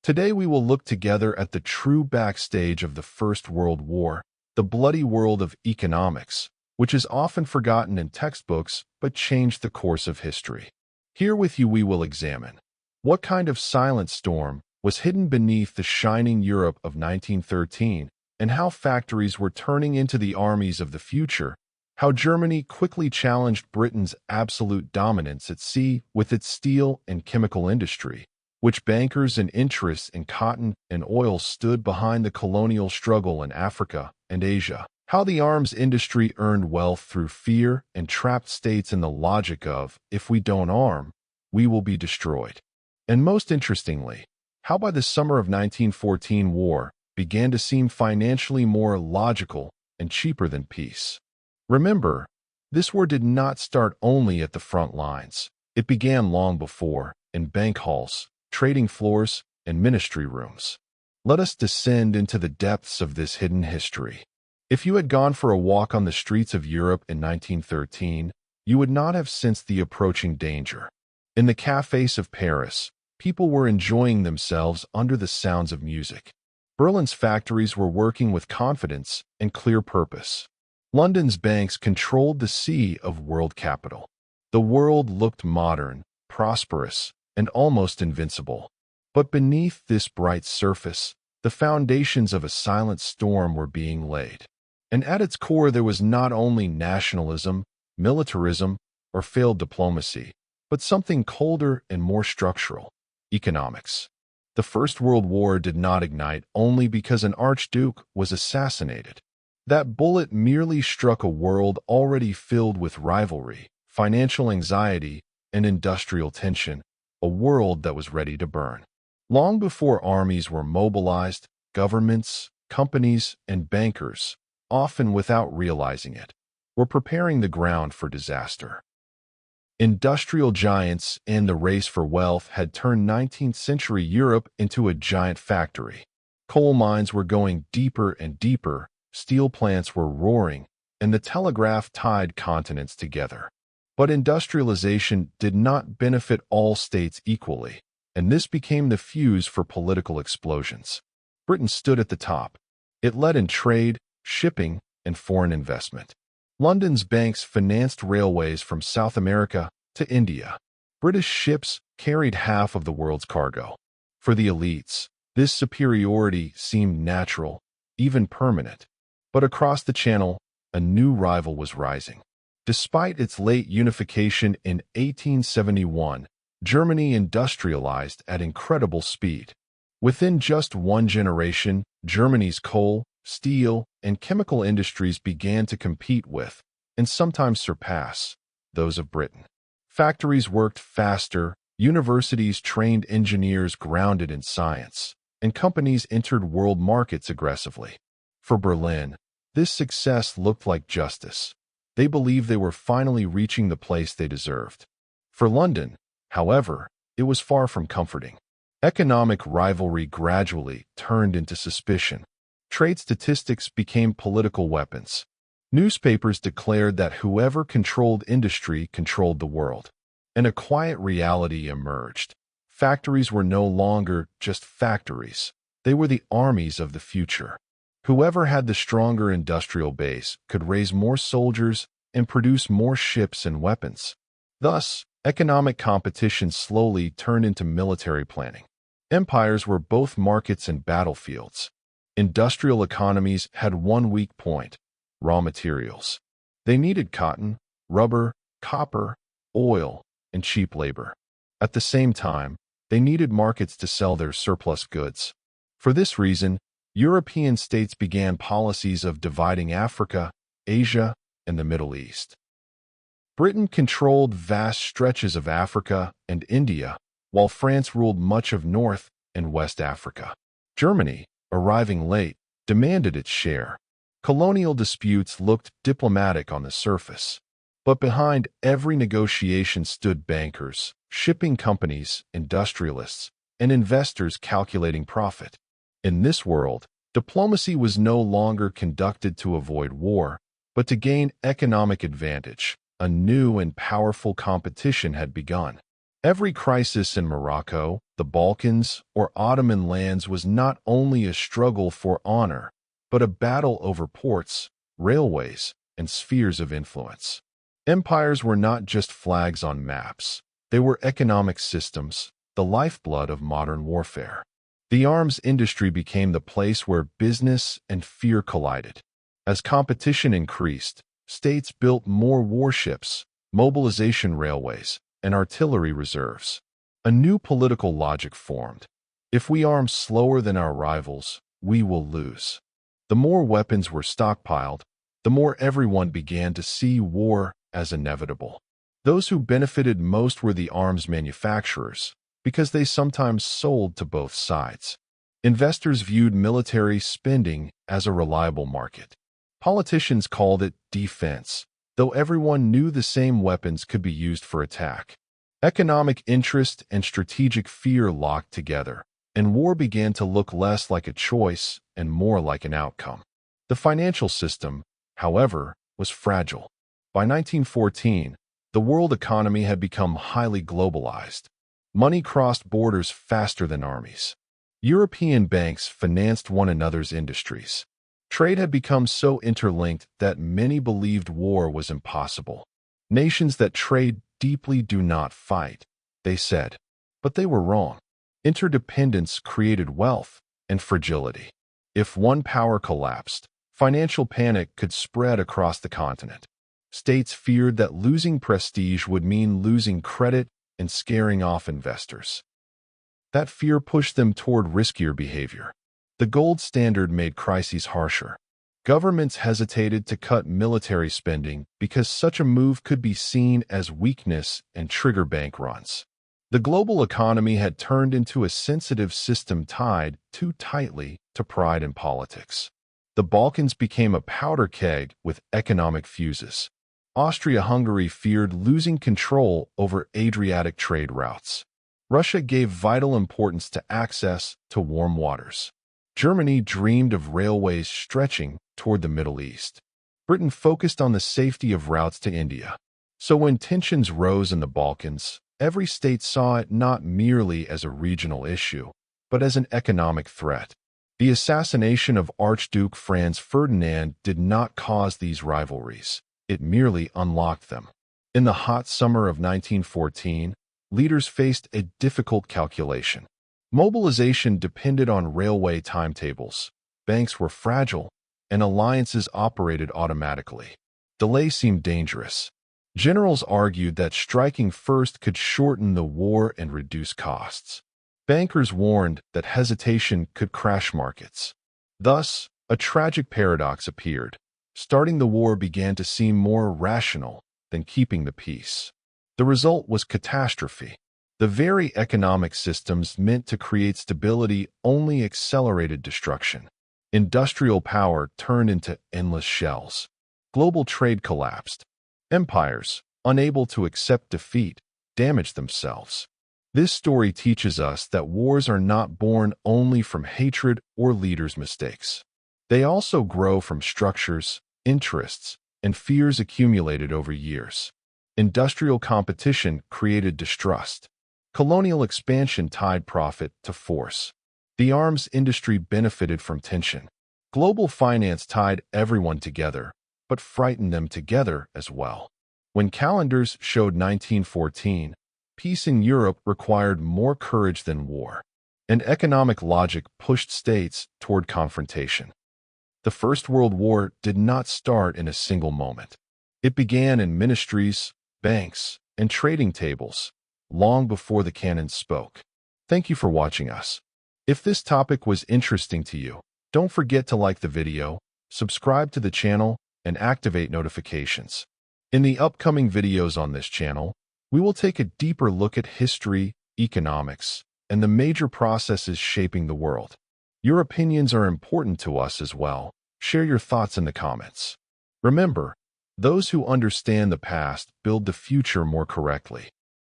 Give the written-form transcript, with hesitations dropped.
Today we will look together at the true backstage of the First World War, the bloody world of economics, which is often forgotten in textbooks but changed the course of history. Here with you we will examine what kind of silent storm was hidden beneath the shining Europe of 1913, and how factories were turning into the armies of the future, how Germany quickly challenged Britain's absolute dominance at sea with its steel and chemical industry, which bankers and interests in cotton and oil stood behind the colonial struggle in Africa and Asia, how the arms industry earned wealth through fear and trapped states in the logic of, if we don't arm, we will be destroyed. And most interestingly, how by the summer of 1914 war began to seem financially more logical and cheaper than peace. Remember, this war did not start only at the front lines. It began long before, in bank halls, trading floors, and ministry rooms. Let us descend into the depths of this hidden history. If you had gone for a walk on the streets of Europe in 1913, you would not have sensed the approaching danger. In the cafes of Paris, people were enjoying themselves under the sounds of music. Berlin's factories were working with confidence and clear purpose. London's banks controlled the sea of world capital. The world looked modern, prosperous, and almost invincible. But beneath this bright surface, the foundations of a silent storm were being laid. And at its core there was not only nationalism, militarism, or failed diplomacy, but something colder and more structural: economics. The First World War did not ignite only because an archduke was assassinated. That bullet merely struck a world already filled with rivalry, financial anxiety, and industrial tension, a world that was ready to burn. Long before armies were mobilized, governments, companies, and bankers, often without realizing it, were preparing the ground for disaster. Industrial giants and the race for wealth had turned 19th-century Europe into a giant factory. Coal mines were going deeper and deeper, steel plants were roaring, and the telegraph tied continents together. But industrialization did not benefit all states equally, and this became the fuse for political explosions. Britain stood at the top. It led in trade, shipping, and foreign investment. London's banks financed railways from South America to India. British ships carried half of the world's cargo. For the elites, this superiority seemed natural, even permanent. But across the Channel, a new rival was rising. Despite its late unification in 1871, Germany industrialized at incredible speed. Within just one generation, Germany's coal, steel, and chemical industries began to compete with, and sometimes surpass, those of Britain. Factories worked faster, universities trained engineers grounded in science, and companies entered world markets aggressively. For Berlin, this success looked like justice. They believed they were finally reaching the place they deserved. For London, however, it was far from comforting. Economic rivalry gradually turned into suspicion. Trade statistics became political weapons. Newspapers declared that whoever controlled industry controlled the world. And a quiet reality emerged. Factories were no longer just factories. They were the armies of the future. Whoever had the stronger industrial base could raise more soldiers and produce more ships and weapons. Thus, economic competition slowly turned into military planning. Empires were both markets and battlefields. Industrial economies had one weak point: raw materials. They needed cotton, rubber, copper, oil, and cheap labor. At the same time, they needed markets to sell their surplus goods. For this reason, European states began policies of dividing Africa, Asia, and the Middle East. Britain controlled vast stretches of Africa and India, while France ruled much of North and West Africa. Germany, arriving late, demanded its share. Colonial disputes looked diplomatic on the surface, but behind every negotiation stood bankers, shipping companies, industrialists, and investors calculating profit. In this world, diplomacy was no longer conducted to avoid war, but to gain economic advantage. A new and powerful competition had begun. Every crisis in Morocco, the Balkans, or Ottoman lands was not only a struggle for honor, but a battle over ports, railways, and spheres of influence. Empires were not just flags on maps. They were economic systems, the lifeblood of modern warfare. The arms industry became the place where business and fear collided. As competition increased, states built more warships, mobilization railways, and artillery reserves. A new political logic formed. If we arm slower than our rivals, we will lose. The more weapons were stockpiled, the more everyone began to see war as inevitable. Those who benefited most were the arms manufacturers, because they sometimes sold to both sides. Investors viewed military spending as a reliable market. Politicians called it defense, though everyone knew the same weapons could be used for attack. Economic interest and strategic fear locked together, and war began to look less like a choice and more like an outcome. The financial system, however, was fragile. By 1914, the world economy had become highly globalized. Money crossed borders faster than armies. European banks financed one another's industries. Trade had become so interlinked that many believed war was impossible. Nations that trade deeply do not fight, they said. But they were wrong. Interdependence created wealth and fragility. If one power collapsed, financial panic could spread across the continent. States feared that losing prestige would mean losing credit and scaring off investors. That fear pushed them toward riskier behavior. The gold standard made crises harsher. Governments hesitated to cut military spending because such a move could be seen as weakness and trigger bank runs. The global economy had turned into a sensitive system tied too tightly to pride and politics. The Balkans became a powder keg with economic fuses. Austria-Hungary feared losing control over Adriatic trade routes. Russia gave vital importance to access to warm waters. Germany dreamed of railways stretching toward the Middle East. Britain focused on the safety of routes to India. So when tensions rose in the Balkans, every state saw it not merely as a regional issue, but as an economic threat. The assassination of Archduke Franz Ferdinand did not cause these rivalries. It merely unlocked them. In the hot summer of 1914, leaders faced a difficult calculation. Mobilization depended on railway timetables, banks were fragile, and alliances operated automatically. Delay seemed dangerous. Generals argued that striking first could shorten the war and reduce costs. Bankers warned that hesitation could crash markets. Thus, a tragic paradox appeared. Starting the war began to seem more rational than keeping the peace. The result was catastrophe. The very economic systems meant to create stability only accelerated destruction. Industrial power turned into endless shells. Global trade collapsed. Empires, unable to accept defeat, damaged themselves. This story teaches us that wars are not born only from hatred or leaders' mistakes. They also grow from structures, interests, and fears accumulated over years. Industrial competition created distrust. Colonial expansion tied profit to force. The arms industry benefited from tension. Global finance tied everyone together, but frightened them together as well. When calendars showed 1914, peace in Europe required more courage than war, and economic logic pushed states toward confrontation. The First World War did not start in a single moment. It began in ministries, banks, and trading tables, long before the cannons spoke. Thank you for watching us. If this topic was interesting to you, don't forget to like the video, subscribe to the channel, and activate notifications. In the upcoming videos on this channel, we will take a deeper look at history, economics, and the major processes shaping the world. Your opinions are important to us as well. Share your thoughts in the comments. Remember, those who understand the past build the future more correctly.